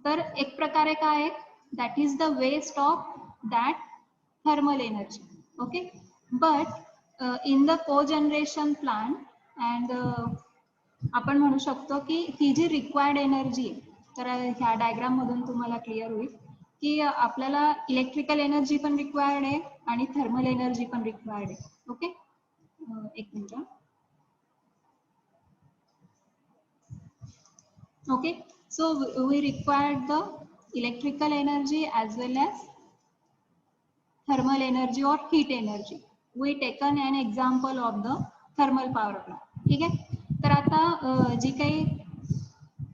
तर एक प्रकारे काय, that is the waste of that thermal energy. Okay, but in the cogeneration plant and आपण म्हणू शकतो की ही जी रिक्वायर्ड एनर्जी आहे, तर ह्या डायग्राम मधून तुम्हाला क्लिअर होईल की आपल्याला इलेक्ट्रिकल एनर्जी पण रिक्वायर्ड आहे आणि थर्मल एनर्जी पण रिक्वायर्ड आहे. ओके, एक minute. Okay, so we required the electrical energy as well as thermal energy or heat energy. We taken an example of the thermal power plant. ठीक आहे, तर आता जी काही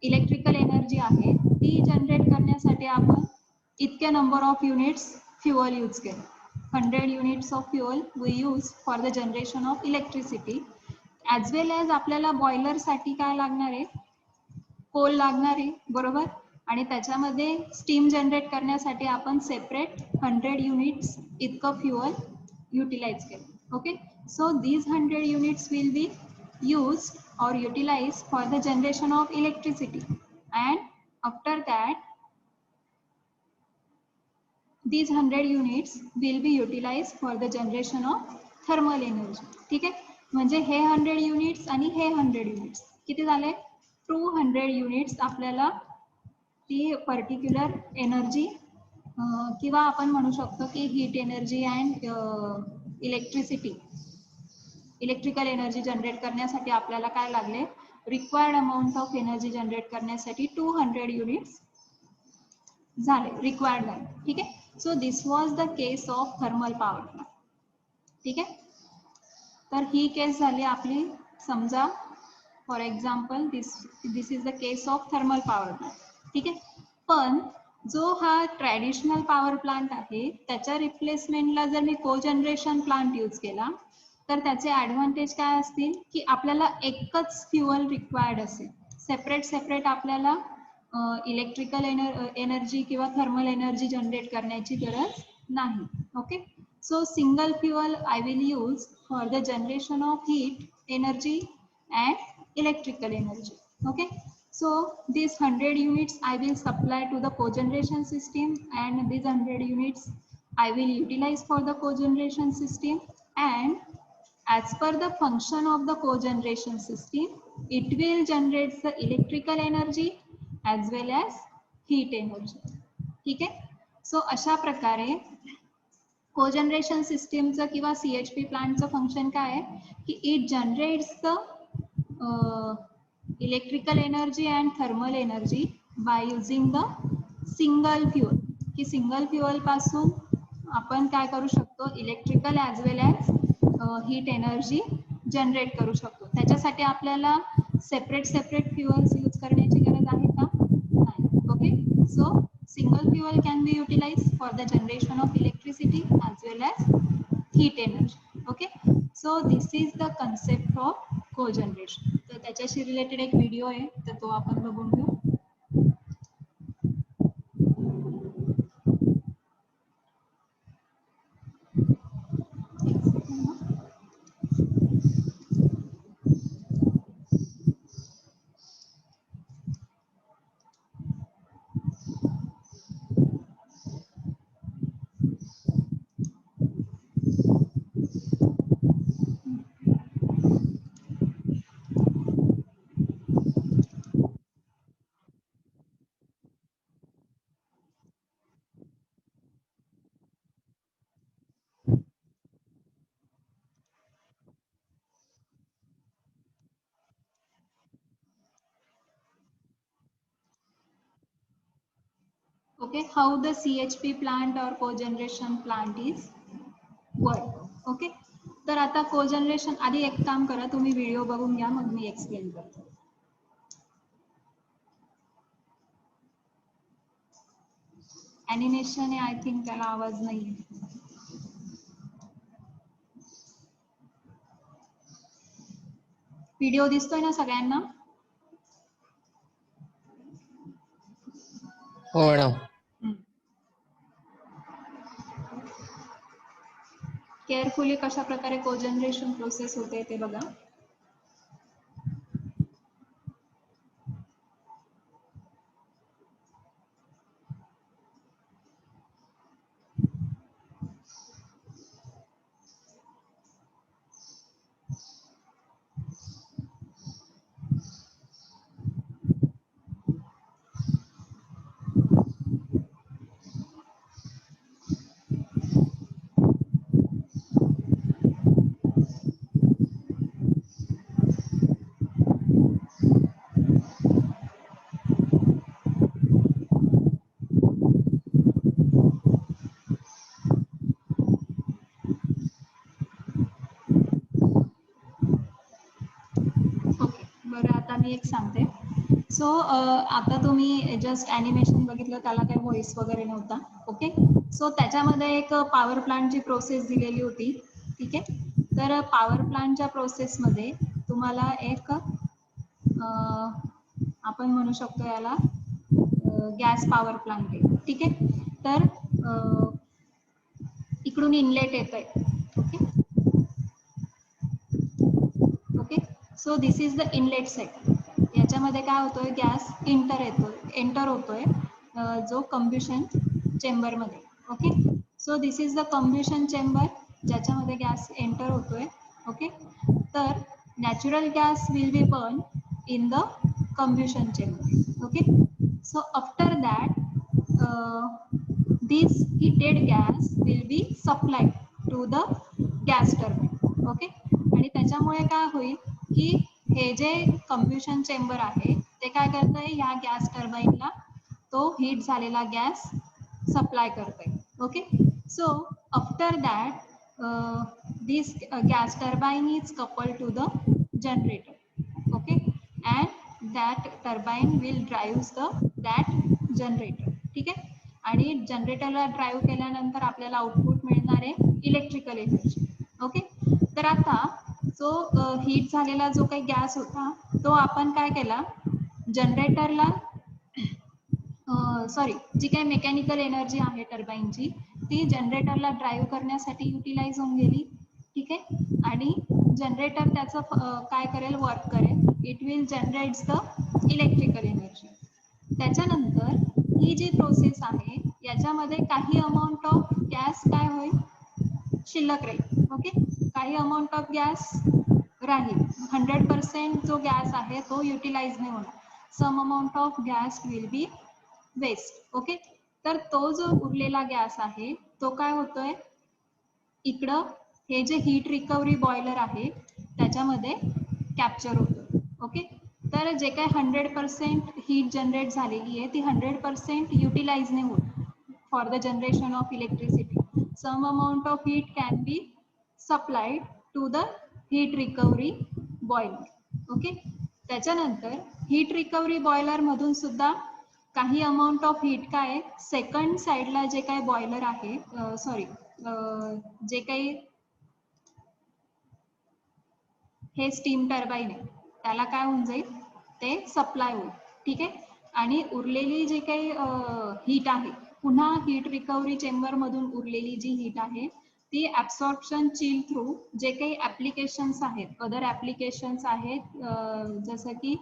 इलेक्ट्रिकल एनर्जी आहे ती जनरेट करण्यासाठी आपण इतक्या number of units fuel use केलं. 100 units of fuel we use for the generation of electricity, as well as आपल्याला बॉयलर साठी काय लागणार आहे, कोल लागणार आहे, बरोबर. आणि त्याच्यामध्ये स्टीम जनरेट करण्यासाठी आपण सेपरेट 100 युनिट्स इतकं फ्युअल युटिलाइज केलं. Okay, so these 100 units will be used or utilized for the generation of electricity, and after that these 100 units will be utilized for the generation of thermal energy. ठीक आहे, म्हणजे हे 100 युनिट्स आणि हे 100 युनिट्स किती झाले, 200 युनिट्स आपल्याला ती पर्टिक्युलर एनर्जी किंवा आपण म्हणू शकतो की heat energy and electrical energy generate करण्यासाठी आपल्याला काय लागले, required amount of energy generate करण्यासाठी 200 युनिट्स झाले, रिक्वायर्ड झाले. ठीक आहे, so this was the case of thermal power plant. ठीक आहे, तर ही केस झाली आपली, समजा for example this is the case of thermal power plant. ठीक आहे, पण जो हा ट्रॅडिशनल पॉवर प्लांट आहे त्याच्या रिप्लेसमेंटला जर मी कोजनरेशन प्लांट यूज केला तर त्याचे ॲडव्हान्टेज काय असतील की आपल्याला एकच फ्युअल रिक्वायर्ड असेल, सेपरेट आपल्याला इलेक्ट्रिकल एनर्जी किंवा थर्मल एनर्जी जनरेट करण्याची गरज नाही. Okay, so single fuel I will use for the generation of heat energy and electrical energy. Okay, so these 100 units I will supply to the cogeneration system, and these 100 units I will utilize for the cogeneration system, and as per the function of the cogeneration system it will generate the electrical energy as well as heat energy. ठीक आहे, सो अशा प्रकारे कोजनरेशन सिस्टीमचं किंवा CHP प्लांटचं फंक्शन काय आहे की it generates the electrical energy and thermal energy by using the single fuel. की सिंगल फ्युअल पासून आपण काय करू शकतो, electrical as well as heat energy generate करू शकतो. त्याच्यासाठी आपल्याला सेपरेट फ्युअल्स यूज करण्याची गरज आहे का, नाही. Okay, so single fuel can be utilise for the generation of electricity as well as heat energy. Okay, so this is the concept of cogeneration. तर त्याच्याशी रिलेटेड एक व्हिडिओ आहे, तर तो आपण बघून घेऊ. Okay, how the CHP plant or cogeneration plant is work. Okay, तर आता कोजनरेशन आधी एक काम करा, तुम्ही व्हिडिओ बघून घ्या, मग मी एक्सप्लेन करतो. ॲनिमेशन आहे, आय थिंक त्याला आवाज नाही. व्हिडिओ दिसतोय ना सगळ्यांना? हो मॅडम. केअरफुली कशा प्रकारे कोजनरेशन प्रोसेस होते ते बघा. ओके, बरं, आता मी एक सांगते. सो आता तुम्ही जस्ट ॲनिमेशन बघितलं, त्याला काही व्हॉइस वगैरे नव्हता. ओके, सो त्याच्यामध्ये एक पॉवर प्लांटची प्रोसेस दिलेली होती. ठीक आहे, तर पॉवर प्लांटच्या प्रोसेसमध्ये तुम्हाला एक आपण म्हणू शकतो याला गॅस पॉवर प्लांट आहे. ठीक आहे, तर इकडून इनलेट येत आहे. Okay okay, so this is the inlet side. याच्यामध्ये काय होतोय, गॅस एंटर होतोय जो कम्ब्युशन चेंबरमध्ये. Okay, so this is the combustion chamber ज्याच्यामध्ये गॅस एंटर होतोय. ओके, तर natural gas will be burn in the combustion chamber. Okay, so after that this heated gas will be supplied to the gas turbine. Okay, आणि त्याच्यामुळे काय होईल की हे जे कम्ब्युशन चेंबर आहे ते काय करतंय, या गॅस टर्बाईनला तो हीट झालेला गॅस सप्लाय करतंय. Okay, so after that this gas turbine is coupled to the generator. Okay, and that turbine will drives that generator. ठीक आहे, आणि जनरेटरला ड्राईव्ह केल्यानंतर आपल्याला आउटपुट मिळणार आहे इलेक्ट्रिकल एनर्जी. ओके, तर आता जो हीट झालेला जो काही गॅस होता तो आपण काय केला, जनरेटरला सॉरी, जी काही मेकॅनिकल एनर्जी आहे टर्बाईनची ती जनरेटरला ड्राईव्ह करण्यासाठी युटिलाइज होऊन गेली. ठीक आहे, आणि जनरेटर त्याचं काय करेल, वर्क करेल. It will generates the electrical energy. त्याच्यानंतर ही जी प्रोसेस आहे याच्यामध्ये काही अमाऊंट ऑफ गॅस काय होईल, शिल्लक राहील. ओके, काही अमाऊंट ऑफ गॅस राहील. 100% जो गॅस आहे तो युटिलाइज नाही होणार. Some amount of gas will be waste. Okay, तर तो जो उरलेला गॅस आहे तो काय होतोय, इकडं हे जे हीट रिकव्हरी बॉयलर आहे त्याच्यामध्ये कॅप्चर होतं. ओके, तर जे काही 100% हीट जनरेट झालेली आहे ती 100% युटिलाइज नाही होत for the generation of electricity. Some amount of heat can be supplied to the heat recovery boiler. Okay, त्याच्यानंतर हीट रिकव्हरी बॉयलर मधून सुद्धा काही अमाऊंट ऑफ हीट काय सेकंड साइडला जे काही बॉयलर आहे, सॉरी, जे काही हे स्टीम टर्बाईन आहे त्याला काय होऊन जाईल, ते सप्लाय होईल. ठीक आहे, आणि उरलेली जी काही हीट आहे, पुन्हा हीट रिकव्हरी चेंबर मधून उरलेली जी हीट आहे ती ऍब्सॉर्प्शन चिल थ्रू जे काही ऍप्लिकेशन्स आहेत, अदर ऍप्लिकेशन्स आहेत, जसं की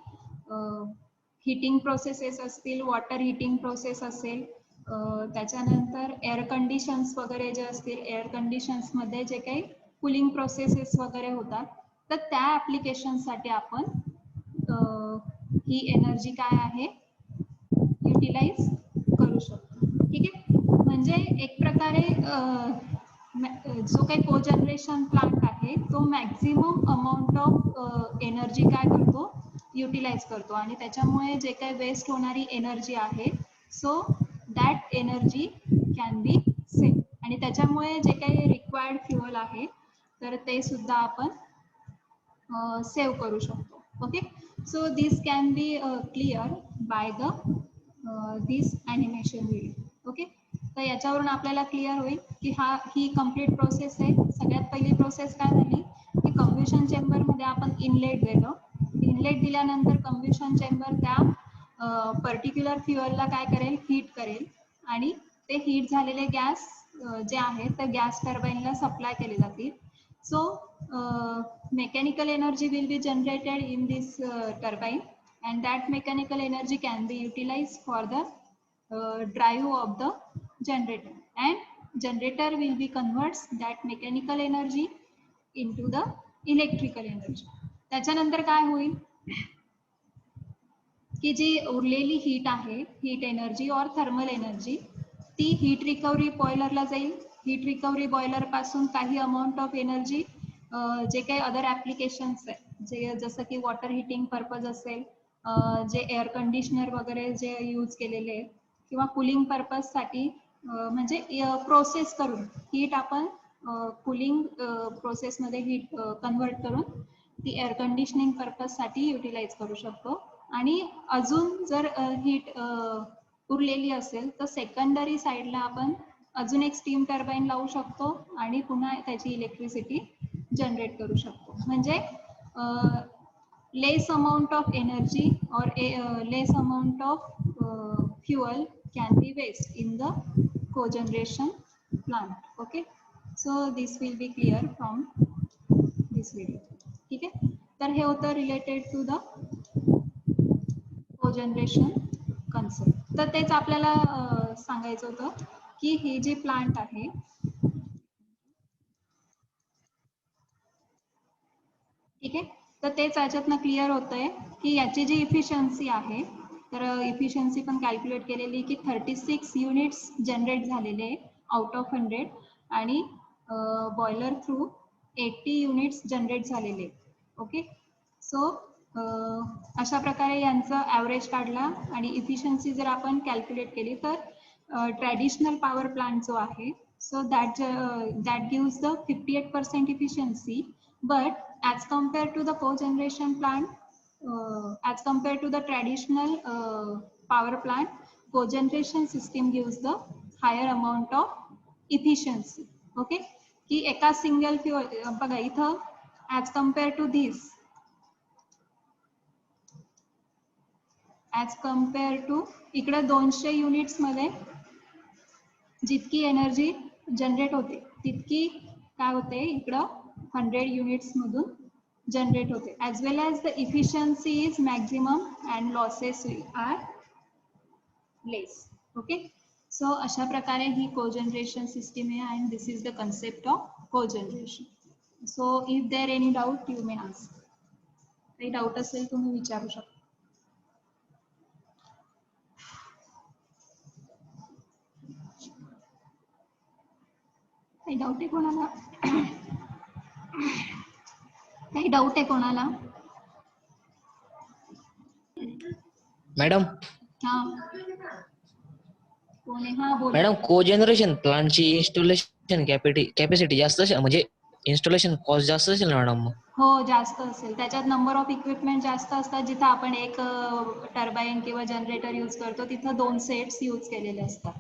हीटिंग प्रोसेसेस असतील, वॉटर हीटिंग प्रोसेस असेल, त्याच्यानंतर एअर कंडिशन्स वगैरे जे असतील, एअर कंडिशन्स मध्ये जे काही कूलिंग प्रोसेसेस वगैरे होतात, तर त्या ऍप्लिकेशनसाठी आपण ही एनर्जी काय आहे युटिलाइज करू शकतो. ठीक आहे, म्हणजे एक प्रकारे जो काही कोजनरेशन प्लांट आहे तो मॅक्झिमम अमाऊंट ऑफ एनर्जी काय करतो, युटिलाइज करतो, आणि त्याच्यामुळे जे काही वेस्ट होणारी एनर्जी आहे so that energy can be save, आणि त्याच्यामुळे जे काही रिक्वायर्ड फ्युअल आहे तर ते सुद्धा आपण सेव्ह करू शकतो. Okay, so this can be clear by the this animation video. Okay, तर याच्यावरून आपल्याला क्लिअर होईल की ही कम्प्लीट प्रोसेस आहे. सगळ्यात पहिली प्रोसेस काय झाली की कम्ब्युशन चेंबरमध्ये आपण इनलेट दिलं. इनलेट दिल्यानंतर कम्ब्युशन चेंबर त्या पर्टिक्युलर फ्युअलला काय करेल, हीट करेल, आणि ते हीट झालेले गॅस जे आहेत त्या गॅस टर्बाईनला सप्लाय केले जातील. So mechanical energy will be generated in this turbine, and that mechanical energy can be utilized for the drive of the generator, and generator will be converts that mechanical energy into the electrical energy. त्याच्यानंतर काय होईल की जी उरलेली हीट आहे, हीट एनर्जी और थर्मल एनर्जी, ती हीट रिकव्हरी बॉयलरला जाईल. हीट रिकव्हरी बॉयलर पासून काही अमाऊंट ऑफ एनर्जी जे काही अदर ऍप्लिकेशन्स आहे, जे जसं की वॉटर हिटिंग पर्पज असेल, जे एअर कंडिशनर वगैरे जे यूज केलेले आहेत, किंवा कुलिंग पर्पजसाठी म्हणजे प्रोसेस करून हीट आपण कुलिंग प्रोसेसमध्ये हीट कन्वर्ट करून ती एअर कंडिशनिंग पर्पजसाठी युटिलाइज करू शकतो. आणि अजून जर हीट उरलेली असेल तर सेकंडरी साईडला आपण अजून एक स्टीम टर्बाईन लावू शकतो आणि पुन्हा त्याची इलेक्ट्रिसिटी जनरेट करू शकतो. म्हणजे less amount of energy or less amount of fuel can be waste in the cogeneration plant. Okay, so this will be clear from this video. ठीक आहे, तर हे होतं related to the cogeneration concept. तर तेच आपल्याला सांगायचं होतं की हे जे प्लांट आहे ठीक आहे, तर तेच याच्यातनं क्लिअर होतंय की याची जी इफिशियन्सी आहे तर इफिशियन्सी पण कॅल्क्युलेट केलेली की 36 युनिट्स जनरेट झालेले आउट ऑफ 100 आणि बॉयलर थ्रू 80 युनिट्स जनरेट झालेले. ओके, सो अशा प्रकारे यांचं ॲव्हरेज काढला आणि इफिशियन्सी जर आपण कॅल्क्युलेट केली तर ट्रॅडिशनल पॉवर प्लांट जो आहे so that gives the 58% efficiency, but as compared to the cogeneration plant, as compared to the traditional power plant, cogeneration system gives the higher amount of efficiency. Okay, की एका सिंगल फ्युअल बघा इथं as compared to this, as compared to इकडे 200 युनिट्स मध्ये जितकी एनर्जी जनरेट होते तितकी काय होते इकडं 100 युनिट्स मधून जनरेट होते. as well as the efficiency is maximum and losses are less. okay, so अशा प्रकारे ही cogeneration system आहे and this is the concept of cogeneration. so if there any doubt you may ask. काही डाऊट असेल तुम्ही विचारू शकता. काही डाऊट आहे कोणाला? काही डाऊट आहे कोणाला? मॅडम हा कोण आहे? हा बोल. मॅडम कोजनरेशन प्लांटची इन्स्टॉलेशन कॅपॅसिटी जास्त असेल, म्हणजे इन्स्टॉलेशन कॉस्ट जास्त असेल ना मॅडम? हो जास्त असेल, त्याच्यात नंबर ऑफ इक्विपमेंट जास्त असतात. जिथं आपण एक टर्बाईन किंवा जनरेटर यूज करतो तिथं 2 सेट्स यूज केलेले असतात.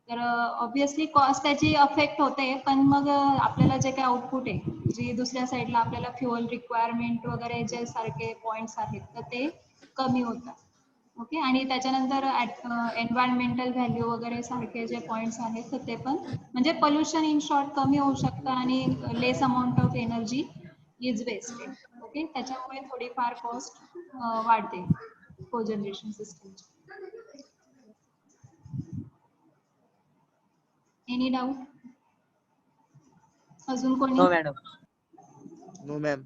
तर ऑब्विसली कॉस्ट त्याची अफेक्ट होते, पण मग आपल्याला जे काही आउटपुट आहे जी दुसऱ्या साईडला आपल्याला फ्युअल रिक्वायरमेंट वगैरे जे सारखे पॉइंट्स आहेत तर ते कमी होतात. ओके, आणि त्याच्यानंतर एन्व्हायरमेंटल व्हॅल्यू वगैरे सारखे जे पॉइंट्स आहेत तर ते पण म्हणजे पोल्युशन इन शॉर्ट कमी होऊ शकतं आणि less amount of energy is wasted. Okay, त्याच्यामुळे थोडीफार कॉस्ट वाढते कोजनरेशन सिस्टमची. एनी डाऊट अजून कोणी? No madam. No ma'am.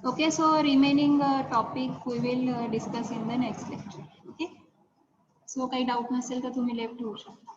Okay, so remaining topic we will discuss in the next lecture. Okay, so काही डाऊट नसेल तर तुम्ही लेफ्ट होऊ शकता.